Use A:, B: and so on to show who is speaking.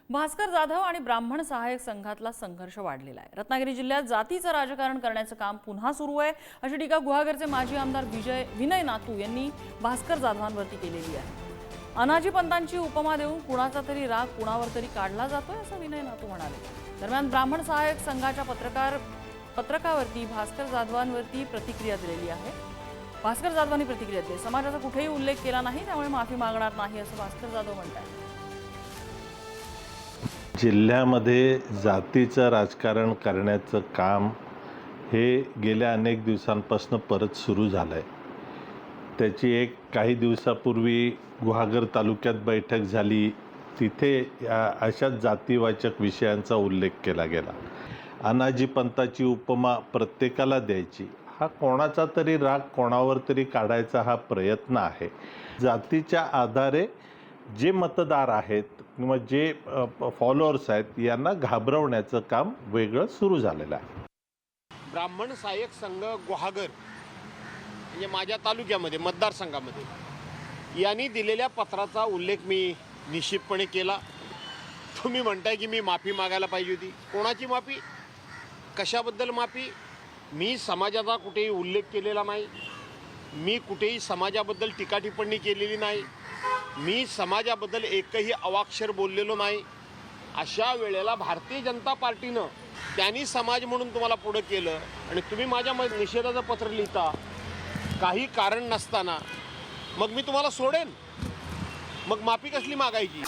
A: भास्कर जाधव आणि ब्राह्मण सहाय्यक संघातला संघर्ष वाढलेला आहे। रत्नागिरी जिल्ह्यात जातीचं राजकारण करण्याचं काम पुन्हा सुरू आहे, अशी टीका गुहागरचे माजी आमदार विनय नातू यांनी भास्कर जाधवांवरती केलेली आहे। अनाजी पंतांची उपमा देऊन कुणाचा तरी राग कुणावर तरी काढला जातोय असं विनय नातू म्हणाले। दरम्यान ब्राह्मण सहाय्यक संघाच्या पत्रकावरती भास्कर जाधवांवरती प्रतिक्रिया दिलेली आहे। भास्कर जाधवांनी प्रतिक्रिया दिली, समाजाचा कुठेही उल्लेख केला नाही, त्यामुळे माफी मागणार नाही असं भास्कर जाधव म्हणतात।
B: जिल्ह्यामध्ये जातीचं राजकारण करण्याचं काम हे गेल्या अनेक दिवसांपासून परत सुरू झालं आहे। त्याची एक काही दिवसापूर्वी गुहागर तालुक्यात बैठक झाली, तिथे अशाच जातीवाचक विषयांचा उल्लेख केला गेला। अनाजी पंताची उपमा प्रत्येकाला द्यायची, हा कोणाचा तरी राग कोणावर तरी काढायचा हा प्रयत्न आहे। जातीच्या आधारे जे मतदार आहेत किंवा जे फॉलोअर्स आहेत यांना घाबरवण्याचं काम वेगळं सुरू झालेलं आहे।
C: ब्राह्मण सहाय्यक संघ गुहागर म्हणजे माझ्या तालुक्यामध्ये मतदारसंघामध्ये यांनी दिलेल्या पत्राचा उल्लेख मी निश्चितपणे केला। तुम्ही म्हणताय की मी माफी मागायला पाहिजे होती, कोणाची माफी, कशाबद्दल माफी? मी समाजाचा कुठेही उल्लेख केलेला नाही, मी कुठेही समाजाबद्दल टीका टिप्पणी केलेली नाही, मी समाजाबद्दल एकही अवाक्षर बोललेलो नाही। अशा वेळेला भारतीय जनता पार्टीनं त्यांनी समाज म्हणून तुम्हाला पुढं केलं आणि तुम्ही माझ्या निषेधाचं पत्र लिहिता काही कारण नसताना, मग मी तुम्हाला सोडेन? मग माफी कसली मागायची?